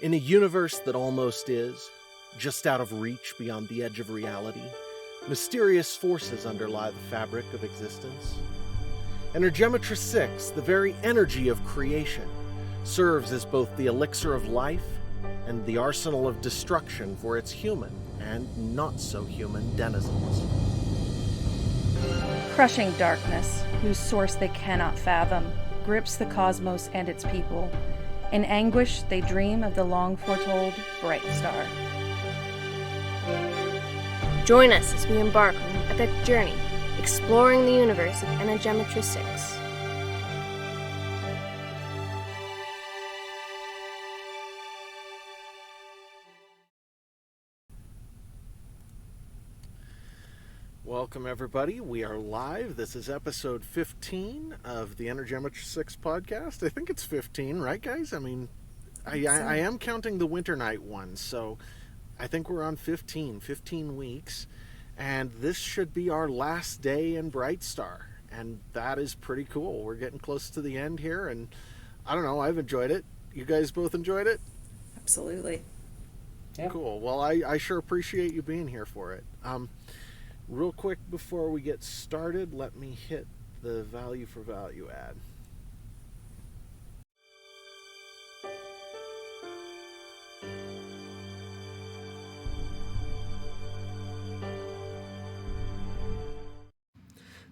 In a universe that almost is, just out of reach beyond the edge of reality, mysterious forces underlie the fabric of existence. Energematrice 6, the very energy of creation, serves as both the elixir of life and the arsenal of destruction for its human and not-so-human denizens. Crushing darkness, whose source they cannot fathom, grips the cosmos and its people. In anguish, they dream of the long-foretold Brightstar. Join us as we embark on an epic journey, exploring the universe of Energematrice 6. Welcome, everybody. We are live. This is episode 15 of the Energematrice 6 podcast. I think it's 15, right, guys? I mean, I am counting the winter night one, so I think we're on 15 weeks, and this should be our last day in Brightstar, and that is pretty cool. We're getting close to the end here, and I don't know, I've enjoyed it. You guys both enjoyed it? Absolutely. Yeah. Cool. Well, I sure appreciate you being here for it. Real quick before we get started, let me hit the value for value ad.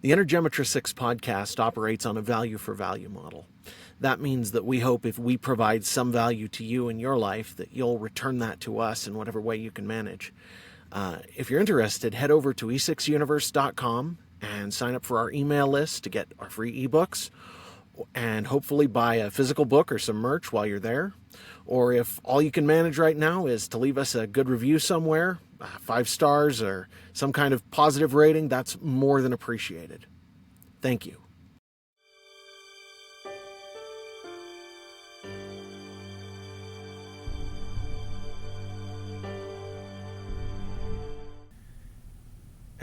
The Energematrice 6 podcast operates on a value for value model. That means that we hope if we provide some value to you in your life, that you'll return that to us in whatever way you can manage. If you're interested, head over to e6universe.com and sign up for our email list to get our free ebooks and hopefully buy a physical book or some merch while you're there. Or if all you can manage right now is to leave us a good review somewhere, 5 stars or some kind of positive rating, that's more than appreciated. Thank you.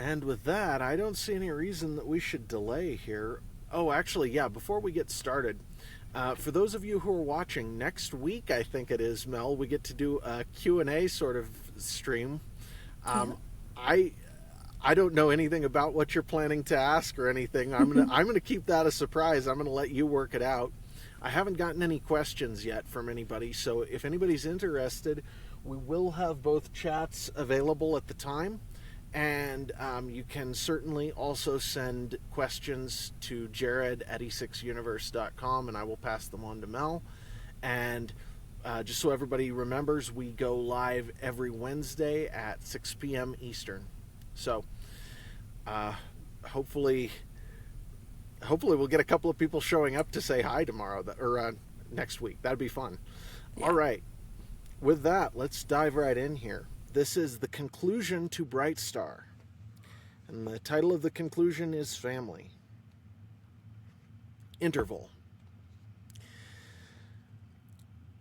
And with that, I don't see any reason that we should delay here. Oh, actually, yeah, before we get started, for those of you who are watching, next week, I think it is, Mel, we get to do a Q&A sort of stream. I don't know anything about what you're planning to ask or anything. I'm gonna keep that a surprise. I'm gonna let you work it out. I haven't gotten any questions yet from anybody, so if anybody's interested, we will have both chats available at the time. And you can certainly also send questions to Jared at e6universe.com, and I will pass them on to Mel. And just so everybody remembers, we go live every Wednesday at 6 p.m. Eastern. So hopefully we'll get a couple of people showing up to say hi tomorrow or next week. That'd be fun. Yeah. All right. With that, let's dive right in here. This is the conclusion to Brightstar, and the title of the conclusion is Family. Interval.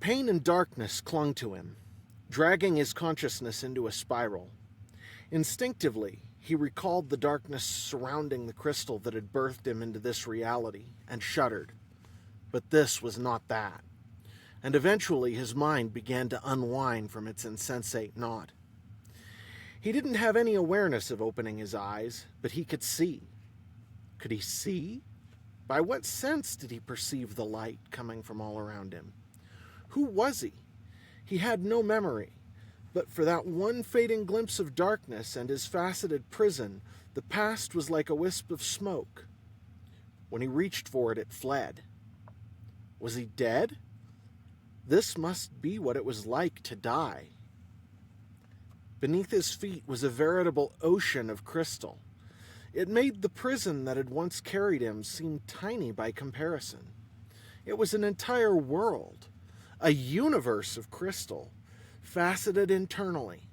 Pain and darkness clung to him, dragging his consciousness into a spiral. Instinctively, he recalled the darkness surrounding the crystal that had birthed him into this reality, and shuddered. But this was not that. And eventually his mind began to unwind from its insensate knot. He didn't have any awareness of opening his eyes, but he could see. Could he see? By what sense did he perceive the light coming from all around him? Who was he? He had no memory, but for that one fading glimpse of darkness and his faceted prison, the past was like a wisp of smoke. When he reached for it, it fled. Was he dead? This must be what it was like to die. Beneath his feet was a veritable ocean of crystal. It made the prison that had once carried him seem tiny by comparison. It was an entire world, a universe of crystal, faceted internally.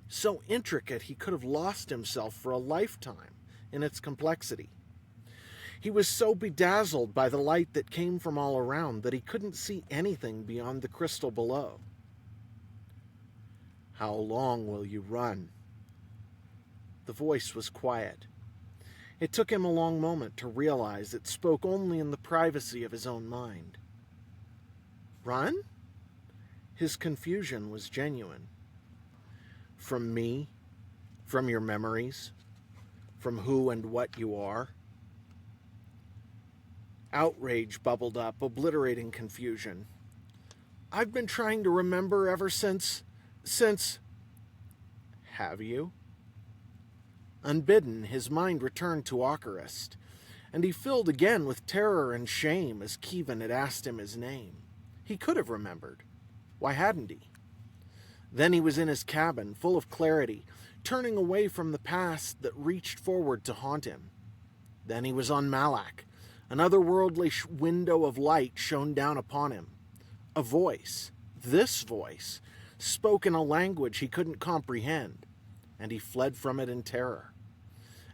So intricate he could have lost himself for a lifetime in its complexity. He was so bedazzled by the light that came from all around that he couldn't see anything beyond the crystal below. How long will you run? The voice was quiet. It took him a long moment to realize it spoke only in the privacy of his own mind. Run? His confusion was genuine. From me? From your memories? From who and what you are? Outrage bubbled up, obliterating confusion. I've been trying to remember ever since... Have you? Unbidden, his mind returned to Ocarist, and he filled again with terror and shame as Kevin had asked him his name. He could have remembered. Why hadn't he? Then he was in his cabin, full of clarity, turning away from the past that reached forward to haunt him. Then he was on Malak. An otherworldly window of light shone down upon him. A voice, this voice, spoke in a language he couldn't comprehend, and he fled from it in terror.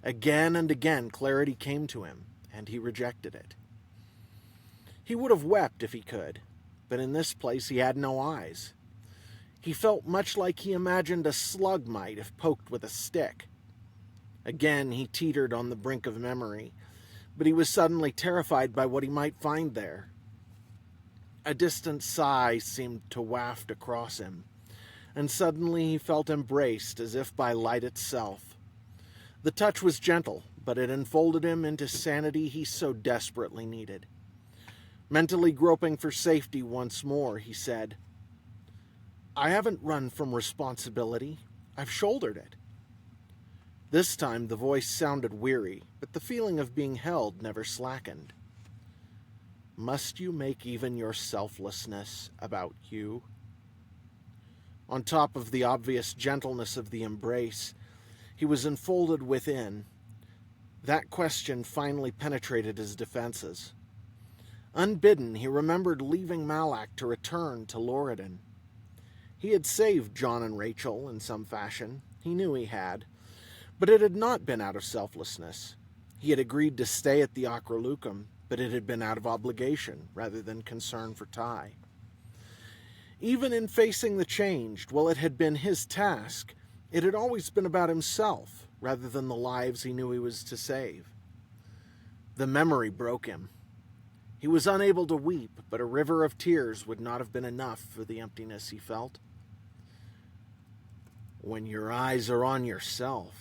Again and again clarity came to him, and he rejected it. He would have wept if he could, but in this place he had no eyes. He felt much like he imagined a slug might if poked with a stick. Again he teetered on the brink of memory, but he was suddenly terrified by what he might find there. A distant sigh seemed to waft across him, and suddenly he felt embraced as if by light itself. The touch was gentle, but it enfolded him into sanity he so desperately needed. Mentally groping for safety once more, he said, I haven't run from responsibility. I've shouldered it. This time the voice sounded weary, but the feeling of being held never slackened. Must you make even your selflessness about you? On top of the obvious gentleness of the embrace, he was enfolded within. That question finally penetrated his defenses. Unbidden, he remembered leaving Malak to return to Lorridan. He had saved John and Rachel in some fashion. He knew he had. But it had not been out of selflessness. He had agreed to stay at the Acralucum, but it had been out of obligation rather than concern for Ty. Even in facing the changed, while it had been his task, it had always been about himself rather than the lives he knew he was to save. The memory broke him. He was unable to weep, but a river of tears would not have been enough for the emptiness he felt. When your eyes are on yourself,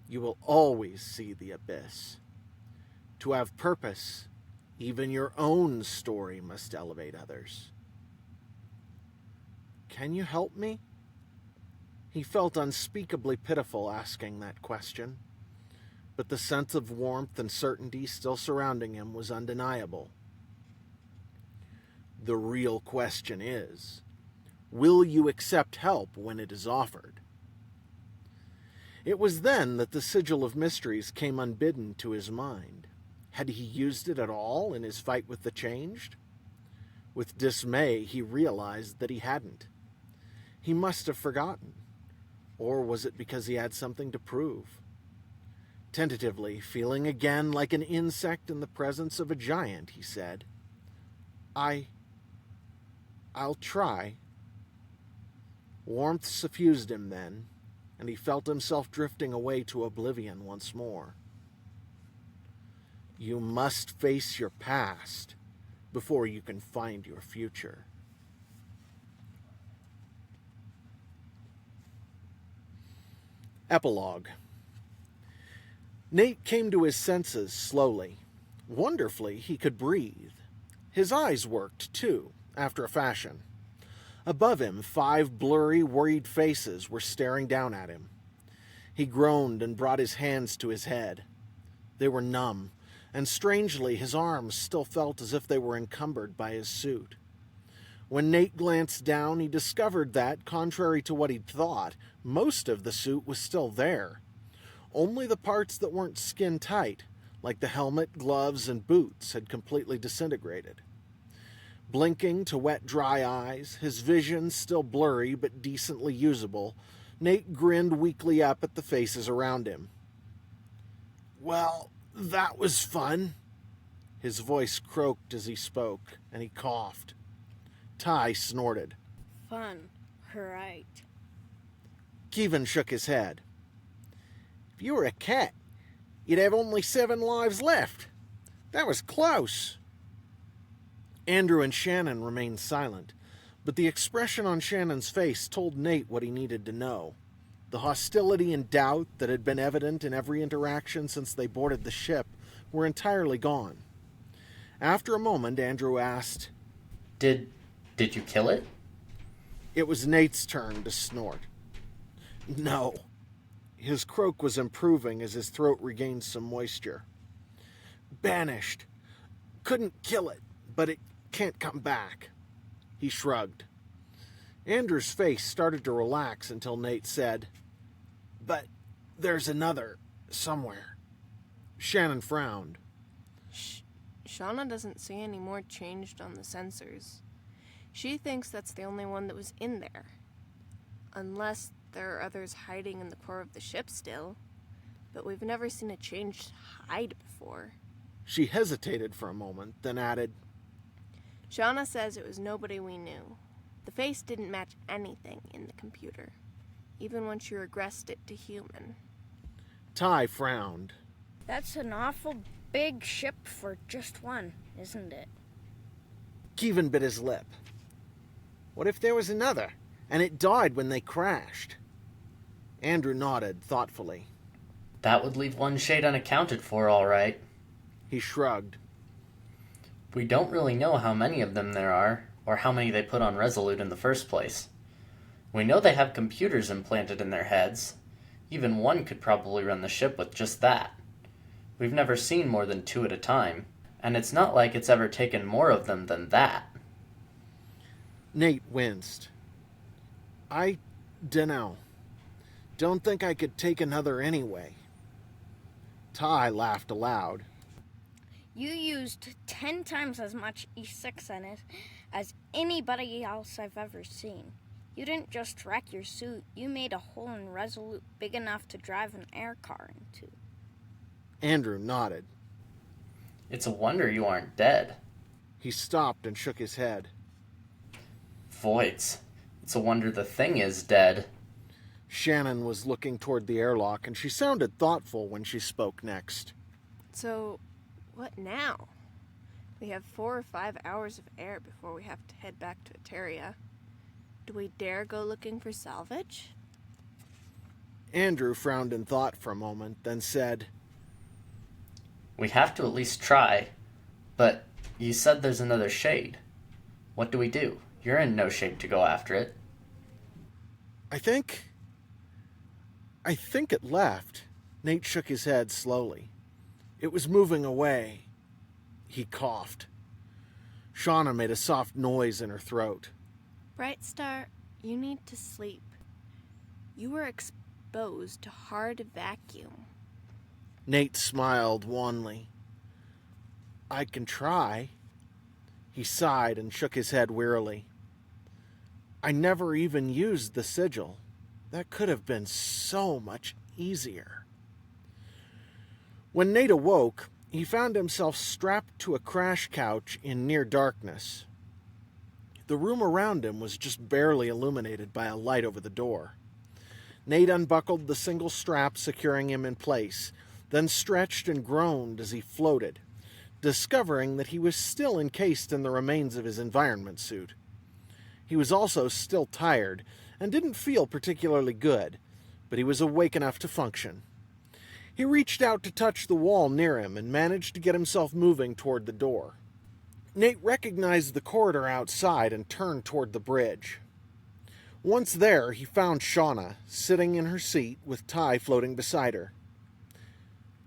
you will always see the abyss. To have purpose, even your own story must elevate others. Can you help me? He felt unspeakably pitiful asking that question, but the sense of warmth and certainty still surrounding him was undeniable. The real question is, will you accept help when it is offered? It was then that the sigil of mysteries came unbidden to his mind. Had he used it at all in his fight with the changed? With dismay, he realized that he hadn't. He must have forgotten. Or was it because he had something to prove? Tentatively, feeling again like an insect in the presence of a giant, he said, I'll try. Warmth suffused him then, and he felt himself drifting away to oblivion once more. You must face your past before you can find your future. Epilogue. Nate came to his senses slowly. Wonderfully, he could breathe. His eyes worked, too, after a fashion. Above him, 5 blurry, worried faces were staring down at him. He groaned and brought his hands to his head. They were numb, and strangely his arms still felt as if they were encumbered by his suit. When Nate glanced down, he discovered that, contrary to what he'd thought, most of the suit was still there. Only the parts that weren't skin-tight, like the helmet, gloves, and boots, had completely disintegrated. Blinking to wet, dry eyes, his vision still blurry but decently usable, Nate grinned weakly up at the faces around him. Well, that was fun. His voice croaked as he spoke, and he coughed. Ty snorted. Fun, right. Kevin shook his head. If you were a cat, you'd have only 7 lives left. That was close. Andrew and Shannon remained silent, But the expression on Shannon's face told Nate what he needed to know. The hostility and doubt that had been evident in every interaction since they boarded the ship were entirely gone. After a moment, Andrew asked, Did you kill it? It was Nate's turn to snort. No. His croak was improving as his throat regained some moisture. Banished. Couldn't kill it, but it can't come back. He shrugged. Andrew's face started to relax until Nate said, But there's another, somewhere. Shannon frowned. Shauna doesn't see any more changed on the sensors. She thinks that's the only one that was in there. Unless there are others hiding in the core of the ship still. But we've never seen a changed hide before. She hesitated for a moment, then added, Shauna says it was nobody we knew. The face didn't match anything in the computer, even when she regressed it to human. Ty frowned. That's an awful big ship for just one, isn't it? Kevin bit his lip. What if there was another, and it died when they crashed? Andrew nodded thoughtfully. That would leave one shade unaccounted for, all right. He shrugged. We don't really know how many of them there are, or how many they put on Resolute in the first place. We know they have computers implanted in their heads. Even one could probably run the ship with just that. We've never seen more than 2 at a time, and it's not like it's ever taken more of them than that. Nate winced. I dunno. Don't think I could take another anyway. Ty laughed aloud. You used 10 times as much E6 in it as anybody else I've ever seen. You didn't just wreck your suit, you made a hole in Resolute big enough to drive an air car into. Andrew nodded. It's a wonder you aren't dead. He stopped and shook his head. Voids. It's a wonder the thing is dead. Shannon was looking toward the airlock, and she sounded thoughtful when she spoke next. So, what now? We have 4 or 5 hours of air before we have to head back to Eteria. Do we dare go looking for salvage? Andrew frowned in thought for a moment, then said, We have to at least try. But you said there's another shade. What do we do? You're in no shape to go after it. I think it left. Nate shook his head slowly. It was moving away. He coughed. Shauna made a soft noise in her throat. Brightstar, you need to sleep. You were exposed to hard vacuum. Nate smiled wanly. I can try. He sighed and shook his head wearily. I never even used the sigil. That could have been so much easier. When Nate awoke, he found himself strapped to a crash couch in near darkness. The room around him was just barely illuminated by a light over the door. Nate unbuckled the single strap securing him in place, then stretched and groaned as he floated, discovering that he was still encased in the remains of his environment suit. He was also still tired and didn't feel particularly good, but he was awake enough to function. He reached out to touch the wall near him and managed to get himself moving toward the door. Nate recognized the corridor outside and turned toward the bridge. Once there, he found Shauna sitting in her seat with Ty floating beside her.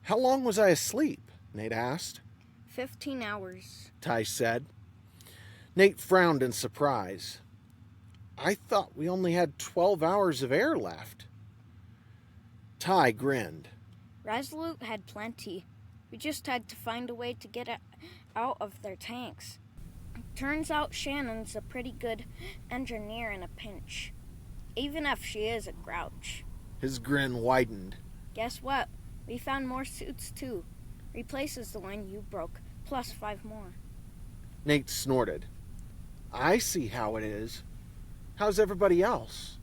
How long was I asleep? Nate asked. 15 hours. Ty said. Nate frowned in surprise. I thought we only had 12 hours of air left. Ty grinned. Resolute had plenty. We just had to find a way to get it out of their tanks. Turns out Shannon's a pretty good engineer in a pinch, even if she is a grouch. His grin widened. Guess what? We found more suits too. Replaces the one you broke, plus 5 more. Nate snorted. I see how it is. How's everybody else?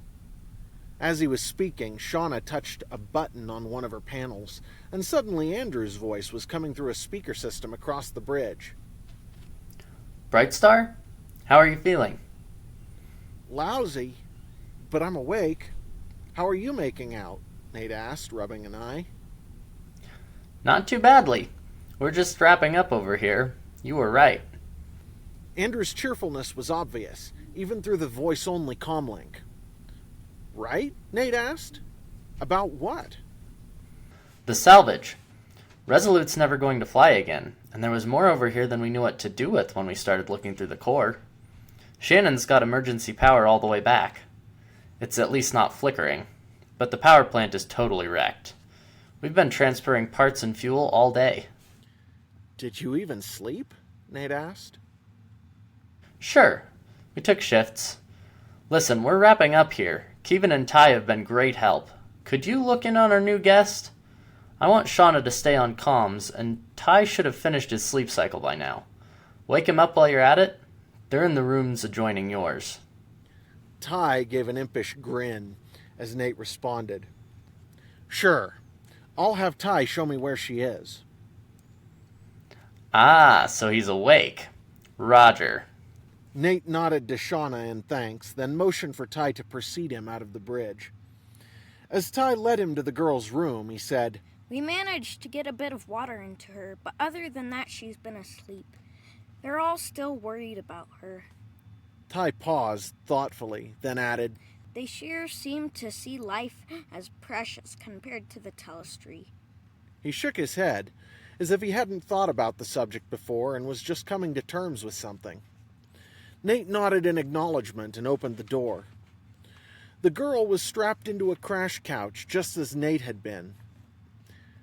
As he was speaking, Shauna touched a button on one of her panels, and suddenly Andrew's voice was coming through a speaker system across the bridge. Brightstar? How are you feeling? Lousy, but I'm awake. How are you making out? Nate asked, rubbing an eye. Not too badly. We're just wrapping up over here. You were right. Andrew's cheerfulness was obvious, even through the voice-only comlink. Right? Nate asked. About what? The salvage. Resolute's never going to fly again, and there was more over here than we knew what to do with when we started looking through the core. Shannon's got emergency power all the way back. It's at least not flickering, but the power plant is totally wrecked. We've been transferring parts and fuel all day. Did you even sleep? Nate asked. Sure, we took shifts. Listen, we're wrapping up here. Kevin and Ty have been great help. Could you look in on our new guest? I want Shauna to stay on comms, and Ty should have finished his sleep cycle by now. Wake him up while you're at it. They're in the rooms adjoining yours. Ty gave an impish grin as Nate responded. Sure, I'll have Ty show me where she is. Ah, so he's awake. Roger. Nate nodded to Shauna in thanks, then motioned for Ty to precede him out of the bridge. As Ty led him to the girl's room, he said, We managed to get a bit of water into her, but other than that, she's been asleep. They're all still worried about her. Ty paused thoughtfully, then added, They sure seem to see life as precious compared to the Telestry. He shook his head, as if he hadn't thought about the subject before and was just coming to terms with something. Nate nodded in acknowledgement and opened the door. The girl was strapped into a crash couch just as Nate had been.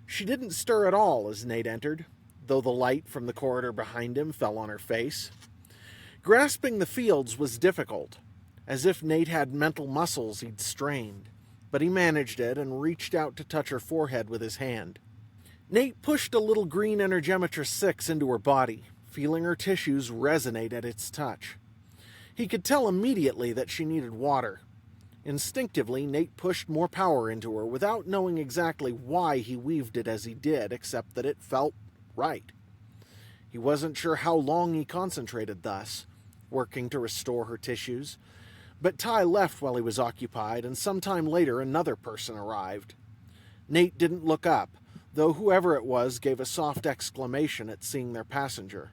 She didn't stir at all as Nate entered, though the light from the corridor behind him fell on her face. Grasping the fields was difficult, as if Nate had mental muscles he'd strained, but he managed it and reached out to touch her forehead with his hand. Nate pushed a little green Energematrice6 into her body, feeling her tissues resonate at its touch. He could tell immediately that she needed water. Instinctively, Nate pushed more power into her without knowing exactly why he weaved it as he did, except that it felt right. He wasn't sure how long he concentrated thus, working to restore her tissues, but Ty left while he was occupied, and sometime later another person arrived. Nate didn't look up, though whoever it was gave a soft exclamation at seeing their passenger.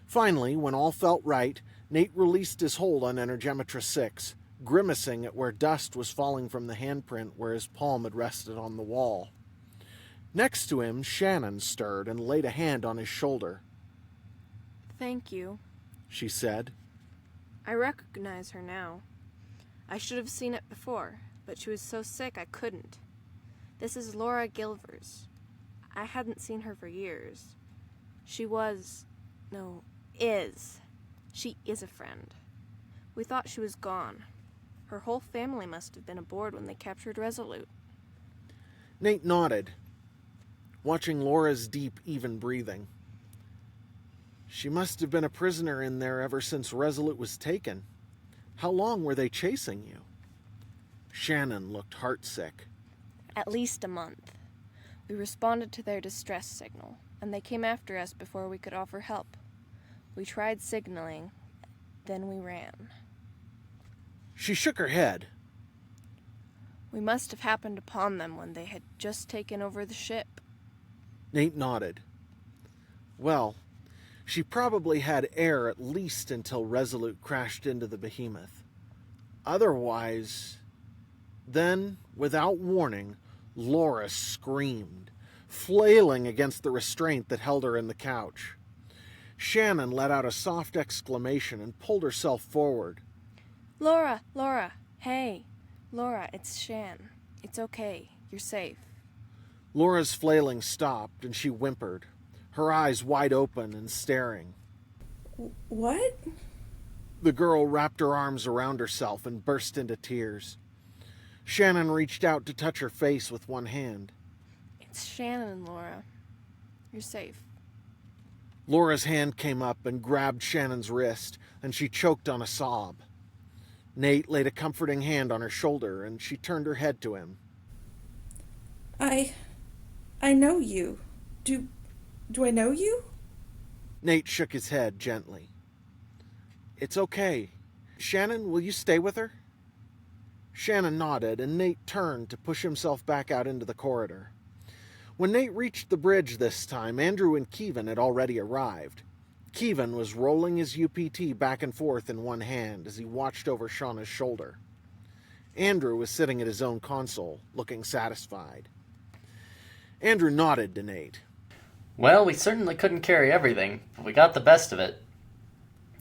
Finally, when all felt right, Nate released his hold on Energematrice6, grimacing at where dust was falling from the handprint where his palm had rested on the wall. Next to him, Shannon stirred and laid a hand on his shoulder. Thank you, She said. I recognize her now. I should have seen it before, but she was so sick I couldn't. This is Laura Gilvers. I hadn't seen her for years. She is a friend. We thought she was gone. Her whole family must have been aboard when they captured Resolute. Nate nodded, watching Laura's deep, even breathing. She must have been a prisoner in there ever since Resolute was taken. How long were they chasing you? Shannon looked heartsick. At least a month. We responded to their distress signal, and they came after us before we could offer help. We tried signaling, then we ran. She shook her head. We must have happened upon them when they had just taken over the ship. Nate nodded. Well, she probably had air at least until Resolute crashed into the behemoth. Otherwise... Then, without warning, Laura screamed, flailing against the restraint that held her in the couch. Shannon let out a soft exclamation and pulled herself forward. Laura! Hey! Laura, it's Shan. It's okay. You're safe. Laura's flailing stopped, and she whimpered, her eyes wide open and staring. What? The girl wrapped her arms around herself and burst into tears. Shannon reached out to touch her face with one hand. It's Shannon, Laura. You're safe. Laura's hand came up and grabbed Shannon's wrist, and she choked on a sob. Nate laid a comforting hand on her shoulder, and she turned her head to him. I know you. Do I know you? Nate shook his head gently. It's okay. Shannon, will you stay with her? Shannon nodded, and Nate turned to push himself back out into the corridor. When Nate reached the bridge this time, Andrew and Kevin had already arrived. Kevin was rolling his UPT back and forth in one hand as he watched over Shauna's shoulder. Andrew was sitting at his own console, looking satisfied. Andrew nodded to Nate. Well, we certainly couldn't carry everything, but we got the best of it.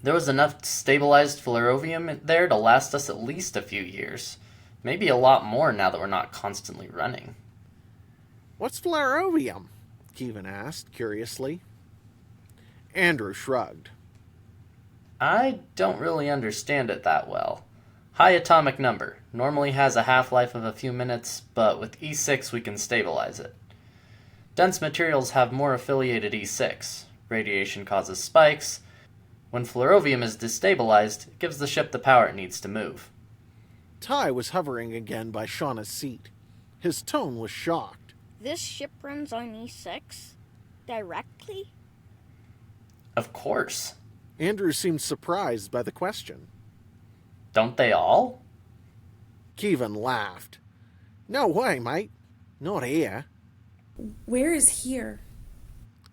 There was enough stabilized flerovium there to last us at least a few years. Maybe a lot more now that we're not constantly running. What's flerovium? Kevin asked, curiously. Andrew shrugged. I don't really understand it that well. High atomic number. Normally has a half-life of a few minutes, but with E6 we can stabilize it. Dense materials have more affiliated E6. Radiation causes spikes. When flerovium is destabilized, it gives the ship the power it needs to move. Ty was hovering again by Shauna's seat. His tone was shocked. This ship runs on E6? Directly? Of course. Andrew seemed surprised by the question. Don't they all? Kevin laughed. No way, mate. Not here. Where is here?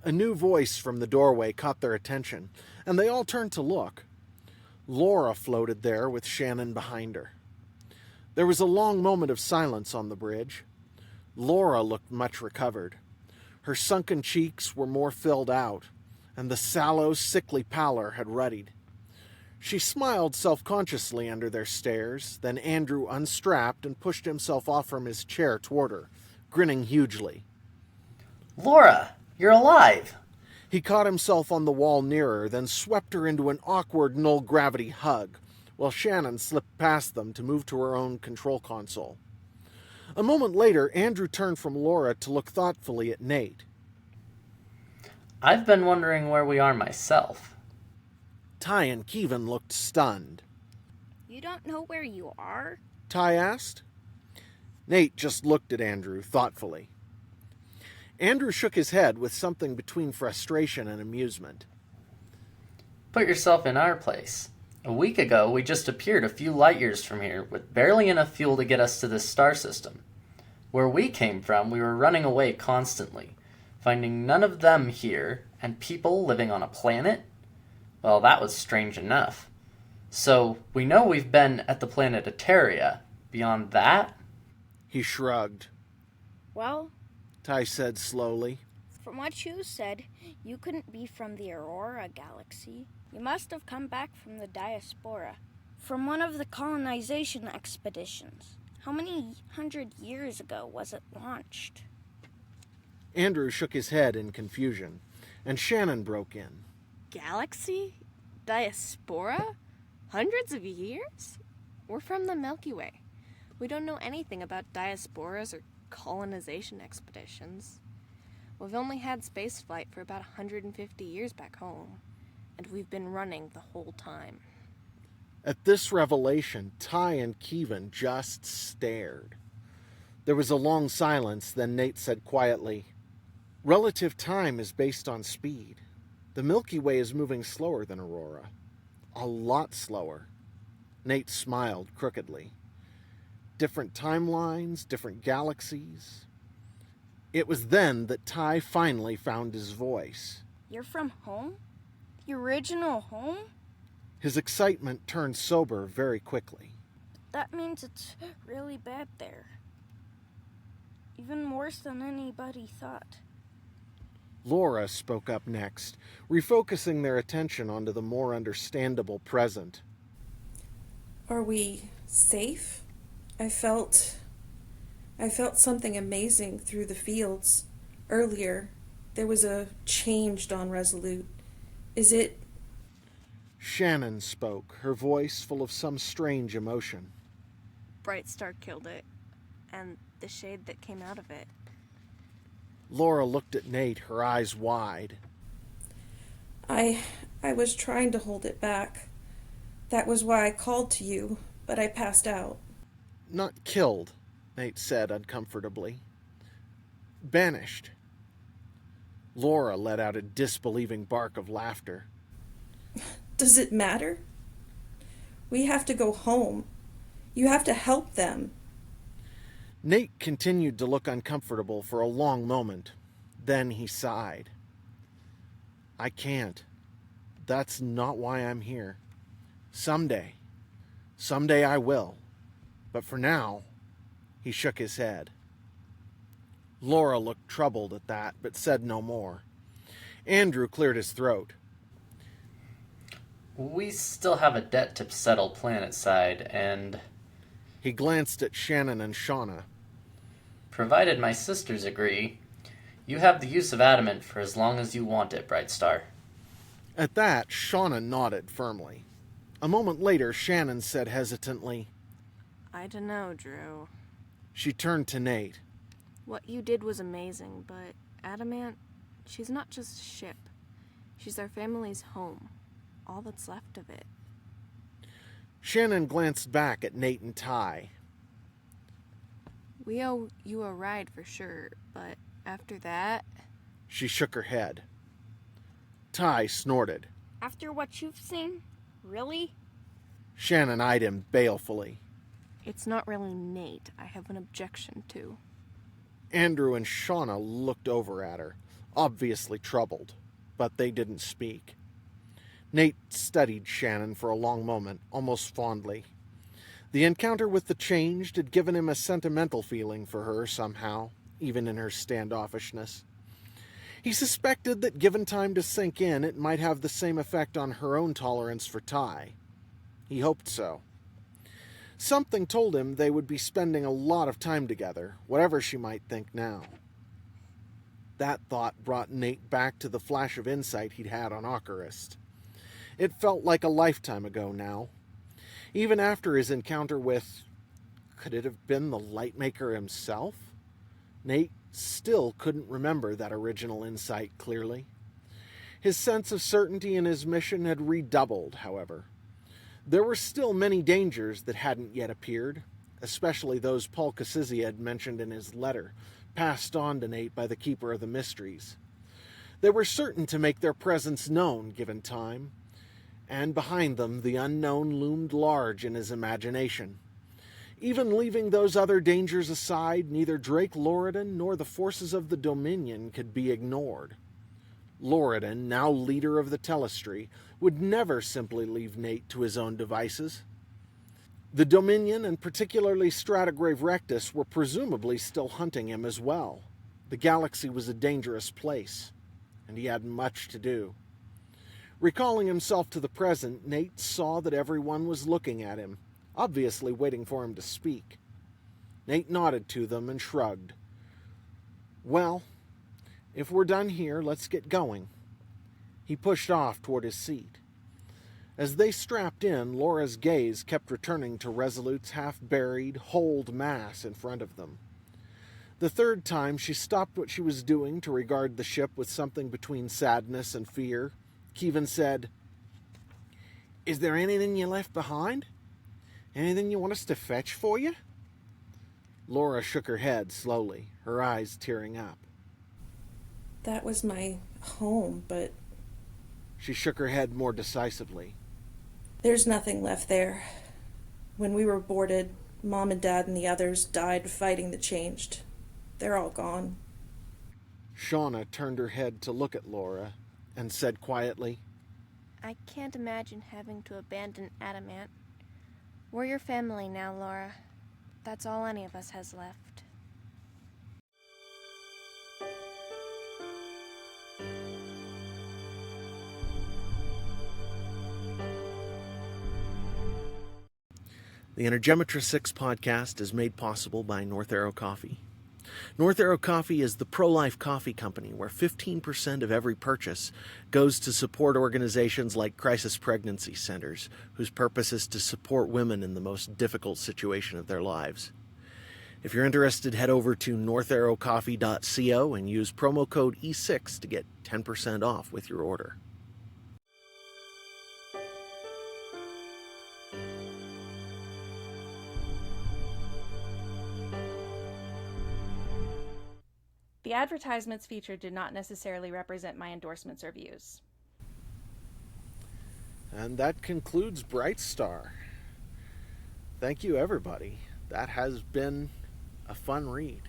A new voice from the doorway caught their attention, and they all turned to look. Laura floated there with Shannon behind her. There was a long moment of silence on the bridge. Laura looked much recovered. Her sunken cheeks were more filled out, and the sallow, sickly pallor had ruddied. She smiled self-consciously under their stares, then Andrew unstrapped and pushed himself off from his chair toward her, grinning hugely. Laura, you're alive! He caught himself on the wall nearer, then swept her into an awkward null-gravity hug, while Shannon slipped past them to move to her own control console. A moment later, Andrew turned from Laura to look thoughtfully at Nate. I've been wondering where we are myself. Ty and Kevin looked stunned. You don't know where you are? Ty asked. Nate just looked at Andrew thoughtfully. Andrew shook his head with something between frustration and amusement. Put yourself in our place. A week ago, we just appeared a few light years from here with barely enough fuel to get us to this star system. Where we came from, we were running away constantly, finding none of them here, and people living on a planet? Well, that was strange enough. So, we know we've been at the planet Eteria. Beyond that? He shrugged. Well, Ty said slowly. from what you said, you couldn't be from the Aurora galaxy. You must have come back from the Diaspora, from one of the colonization expeditions. How many 100 years ago was it launched? Andrew shook his head in confusion, and Shannon broke in. Galaxy? Diaspora? Hundreds of years? We're from the Milky Way. We don't know anything about diasporas or colonization expeditions. We've only had spaceflight for about 150 years back home, and we've been running the whole time. At this revelation, Ty and Kevin just stared. There was a long silence, then Nate said quietly, "Relative time is based on speed. The Milky Way is moving slower than Aurora. A lot slower." Nate smiled crookedly. Different timelines, different galaxies. It was then that Ty finally found his voice. You're from home? The original home? His excitement turned sober very quickly. That means it's really bad there. Even worse than anybody thought. Laura spoke up next, refocusing their attention onto the more understandable present. Are we safe? I felt something amazing through the fields. Earlier, there was a change on Resolute. Is it... Shannon spoke, her voice full of some strange emotion. Brightstar killed it, and the shade that came out of it. Laura looked at Nate, her eyes wide. I was trying to hold it back. That was why I called to you, but I passed out. Not killed, Nate said uncomfortably. Banished. Laura let out a disbelieving bark of laughter. Does it matter? We have to go home. You have to help them. Nate continued to look uncomfortable for a long moment. Then he sighed. I can't. That's not why I'm here. Someday I will. But for now, he shook his head. Laura looked troubled at that, but said no more. Andrew cleared his throat. We still have a debt to settle planetside, and He glanced at Shannon and Shauna. provided my sisters agree, you have the use of adamant for as long as you want it, Brightstar. At that, Shauna nodded firmly. A moment later, Shannon said hesitantly, I dunno, Drew. She turned to Nate. What you did was amazing, but Adamant, she's not just a ship. She's our family's home. All that's left of it. Shannon glanced back at Nate and Ty. We owe you a ride for sure, but after that... She shook her head. Ty snorted. After what you've seen? Really? Shannon eyed him balefully. It's not really Nate I have an objection to. Andrew and Shauna looked over at her, obviously troubled, but they didn't speak. Nate studied Shannon for a long moment, almost fondly. The encounter with the Changed had given him a sentimental feeling for her somehow, even in her standoffishness. He suspected that given time to sink in, it might have the same effect on her own tolerance for Ty. He hoped so. Something told him they would be spending a lot of time together, whatever she might think now. That thought brought Nate back to the flash of insight he'd had on Ocarist. It felt like a lifetime ago now. Even after his encounter with... could it have been the Lightmaker himself? Nate still couldn't remember that original insight clearly. His sense of certainty in his mission had redoubled, however. There were still many dangers that hadn't yet appeared, especially those Paul Cassisi had mentioned in his letter, passed on to Nate by the Keeper of the Mysteries. They were certain to make their presence known, given time, and behind them the unknown loomed large in his imagination. Even leaving those other dangers aside, neither Drake Loridan nor the forces of the Dominion could be ignored. Loridan, now leader of the Telestry, would never simply leave Nate to his own devices. The Dominion, and particularly Stratagrave Rectus, were presumably still hunting him as well. The galaxy was a dangerous place, and he had much to do. Recalling himself to the present, Nate saw that everyone was looking at him, obviously waiting for him to speak. Nate nodded to them and shrugged. Well, if we're done here, let's get going. He pushed off toward his seat. As they strapped in, Laura's gaze kept returning to Resolute's half-buried, holed mass in front of them. The third time, she stopped what she was doing to regard the ship with something between sadness and fear. Kevin said, Is there anything you left behind? Anything you want us to fetch for you? Laura shook her head slowly, her eyes tearing up. That was my home, but She shook her head more decisively. there's nothing left there. When we were boarded, Mom and Dad and the others died fighting the Changed. They're all gone. Shauna turned her head to look at Laura and said quietly, I can't imagine having to abandon Adamant. We're your family now, Laura. That's all any of us has left. The Energematrice 6 podcast is made possible by North Arrow Coffee. North Arrow Coffee is the pro-life coffee company where 15% of every purchase goes to support organizations like Crisis Pregnancy Centers, whose purpose is to support women in the most difficult situation of their lives. If you're interested, head over to northarrowcoffee.co and use promo code E6 to get 10% off with your order. The advertisements featured did not necessarily represent my endorsements or views. And that concludes Brightstar. Thank you, everybody. That has been a fun read.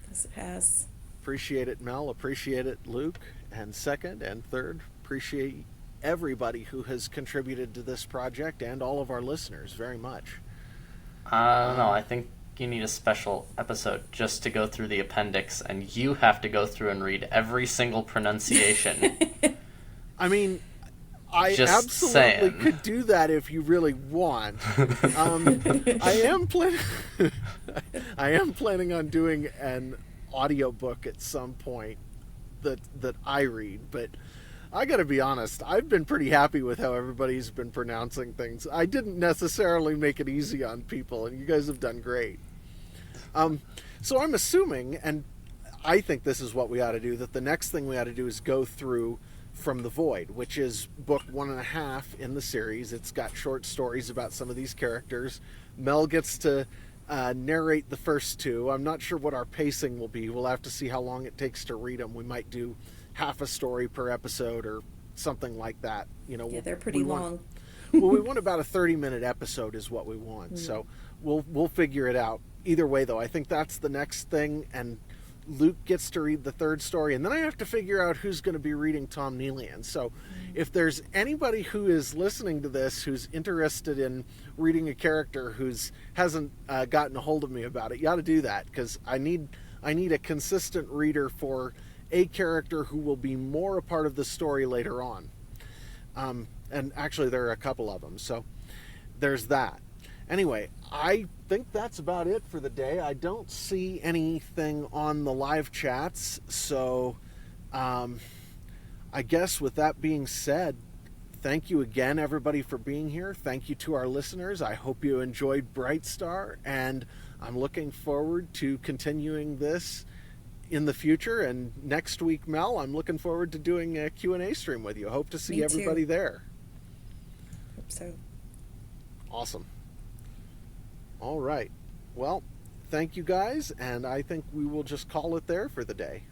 Yes, it has. Appreciate it, Mel. Appreciate it, Luke. And second and third, appreciate everybody who has contributed to this project and all of our listeners very much. I don't know. I think you need a special episode just to go through the appendix, and you have to go through and read every single pronunciation. I mean, I Just absolutely saying. could do that if you really want. I am planning on doing an audiobook at some point that I read, but I got to be honest, I've been pretty happy with how everybody's been pronouncing things. I didn't necessarily make it easy on people, and you guys have done great. So I'm assuming, and I think this is what we ought to do, that the next thing we ought to do is go through From the Void, which is book 1.5 in the series. It's got short stories about some of these characters. Mel gets to narrate the first two. I'm not sure what our pacing will be. We'll have to see how long it takes to read them. We might do half a story per episode or something like that. You know, Yeah, they're pretty long. Well, we want about a 30-minute episode is what we want. So we'll figure it out. Either way, though, I think that's the next thing, and Luke gets to read the third story, and then I have to figure out who's going to be reading Tom Nealian. So if there's anybody who is listening to this who's interested in reading a character who's hasn't gotten a hold of me about it, you ought to do that, because I need a consistent reader for a character who will be more a part of the story later on. And actually, there are a couple of them, so there's that. Anyway, I think that's about it for the day. I don't see anything on the live chats, so I guess with that being said, thank you again, everybody, for being here. Thank you to our listeners. I hope you enjoyed Brightstar, and I'm looking forward to continuing this in the future. And next week, Mel, I'm looking forward to doing a Q&A stream with you. Hope to see Me too. everybody there. Hope so. Awesome. All right. Well, thank you guys, and I think we will just call it there for the day.